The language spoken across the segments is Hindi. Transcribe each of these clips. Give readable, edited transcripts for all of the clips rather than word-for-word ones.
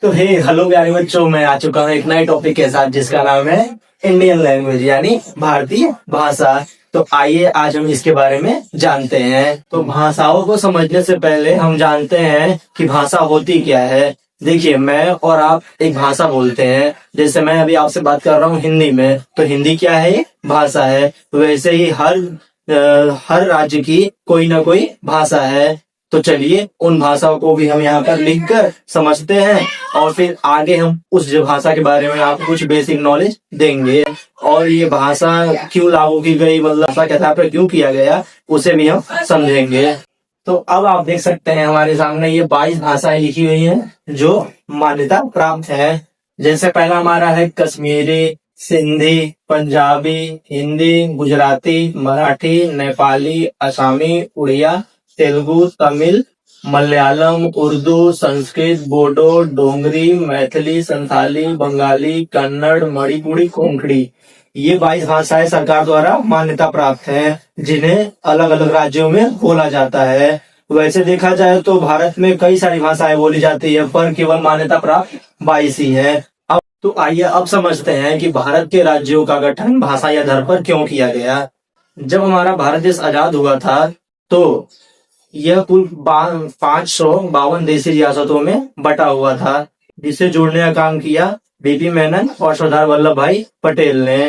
तो हे हेलो प्यारे बच्चों, मैं आ चुका हूँ एक नए टॉपिक के साथ जिसका नाम है इंडियन लैंग्वेज यानी भारतीय भाषा। तो आइए आज हम इसके बारे में जानते हैं। तो भाषाओं को समझने से पहले हम जानते हैं कि भाषा होती क्या है। देखिए, मैं और आप एक भाषा बोलते हैं। जैसे मैं अभी आपसे बात कर रहा हूँ हिंदी में, तो हिंदी क्या है? ये भाषा है। वैसे ही हर राज्य की कोई ना कोई भाषा है। तो चलिए उन भाषाओं को भी हम यहाँ पर लिख कर समझते हैं और फिर आगे हम उस भाषा के बारे में आपको कुछ बेसिक नॉलेज देंगे। और ये भाषा क्यों लागू की गई, मतलब भाषा के आधार पर क्यों किया गया, उसे भी हम समझेंगे। तो अब आप देख सकते हैं हमारे सामने ये 22 भाषाएं लिखी हुई हैं जो मान्यता प्राप्त है। जैसे पहला हमारा है कश्मीरी, सिंधी, पंजाबी, हिंदी, गुजराती, मराठी, नेपाली, असमी, उड़िया, तेलुगु, तमिल, मलयालम, उर्दू, संस्कृत, बोडो, डोगरी, मैथिली, संथाली, बंगाली, कन्नड़, मणिपुरी, कोंकणी। ये 22 भाषाएं सरकार द्वारा मान्यता प्राप्त है जिन्हें अलग अलग राज्यों में बोला जाता है। वैसे देखा जाए तो भारत में कई सारी भाषाएं बोली जाती है, पर केवल मान्यता प्राप्त 22 ही है। अब तो आइए अब समझते हैं कि भारत के राज्यों का गठन भाषा के आधार पर क्यों किया गया। जब हमारा भारत देश आजाद हुआ था तो यह कुल 552 देशी रियासतों में बटा हुआ था, जिसे जोड़ने का काम किया बीपी मेनन और सरदार वल्लभ भाई पटेल ने।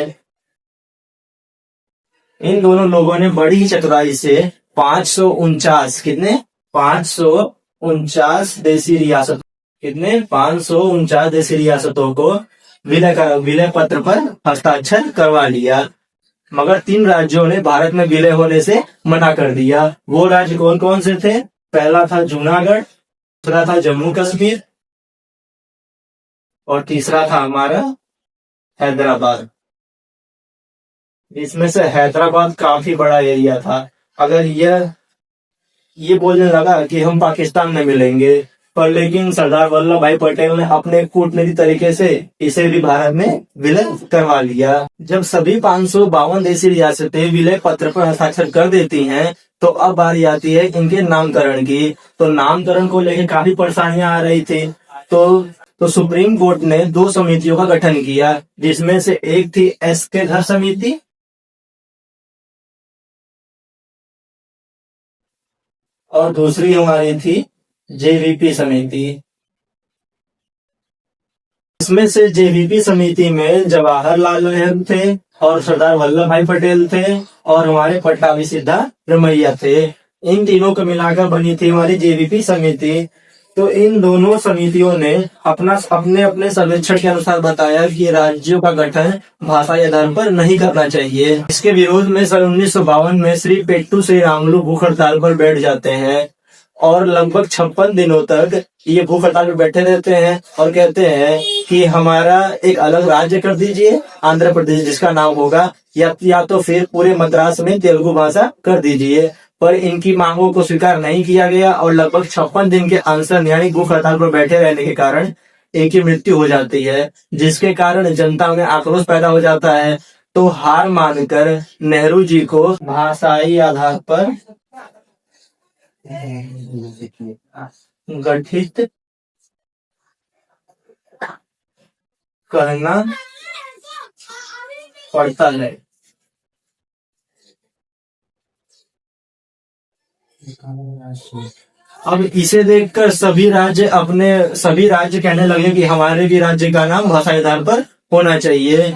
इन दोनों लोगों ने बड़ी ही चतुराई से 549 कितने 549 देशी रियासत कितने 549 देशी रियासतों को विलय पत्र पर हस्ताक्षर करवा लिया। मगर 3 राज्यों ने भारत में विलय होने से मना कर दिया। वो राज्य कौन कौन से थे? पहला था जूनागढ़, दूसरा था जम्मू कश्मीर और तीसरा था हमारा हैदराबाद। इसमें से हैदराबाद काफी बड़ा एरिया था। अगर ये बोलने लगा कि हम पाकिस्तान में मिलेंगे, पर लेकिन सरदार वल्लभ भाई पटेल ने अपने कूटनीतिक तरीके से इसे भी भारत में विलय करवा लिया। जब सभी 552 देशी रियासतें विलय पत्र पर हस्ताक्षर कर देती हैं, तो अब बारी आती है इनके नामकरण की। तो नामकरण को लेकर काफी परेशानियां आ रही थी। तो सुप्रीम कोर्ट ने 2 समितियों का गठन किया, जिसमें से एक थी एस.के. धर समिति और दूसरी हमारी थी जेवीपी समिति। इसमें से जेवीपी समिति में जवाहरलाल नेहरू थे और सरदार वल्लभ भाई पटेल थे और हमारे पट्टाभी सिद्धारमैया थे। इन तीनों को मिलाकर बनी थी हमारी जेवीपी समिति। तो इन दोनों समितियों ने अपने अपने सर्वेक्षण के अनुसार बताया कि राज्यों का गठन भाषा के आधार पर नहीं करना चाहिए। इसके विरोध में सन 1952 में श्री पेट्टू श्रीरामुलु भूख हड़ताल पर बैठ जाते हैं और लगभग 56 दिनों तक ये भूख हड़ताल पर बैठे रहते हैं और कहते हैं कि हमारा एक अलग राज्य कर दीजिए, आंध्र प्रदेश, जिसका नाम होगा, या तो फिर पूरे मद्रास में तेलुगु भाषा कर दीजिए। पर इनकी मांगों को स्वीकार नहीं किया गया और लगभग 56 दिन के अनशन यानी भूख हड़ताल पर बैठे रहने के कारण इनकी मृत्यु हो जाती है, जिसके कारण जनता में आक्रोश पैदा हो जाता है। तो हार मानकर नेहरू जी को भाषाई आधार पर गठित करना पड़ता है। अब इसे देखकर सभी राज्य कहने लगे कि हमारे भी राज्य का नाम भाषा के आधार पर होना चाहिए।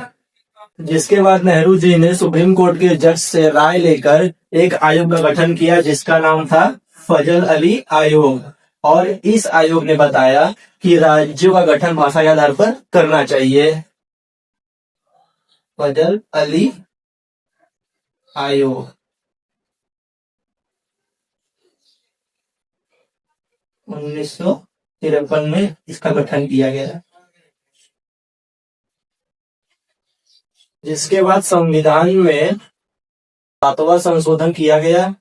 जिसके बाद नेहरू जी ने सुप्रीम कोर्ट के जज से राय लेकर एक आयोग का गठन किया जिसका नाम था फजल अली आयोग। और इस आयोग ने बताया कि राज्यों का गठन भाषा के आधार पर करना चाहिए। फजल अली आयोग 1953 में इसका गठन किया गया। जिसके बाद संविधान में 7वां संशोधन किया गया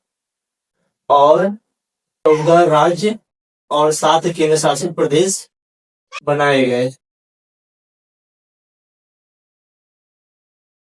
और 14 राज्य और 7 केंद्र शासित प्रदेश बनाए गए।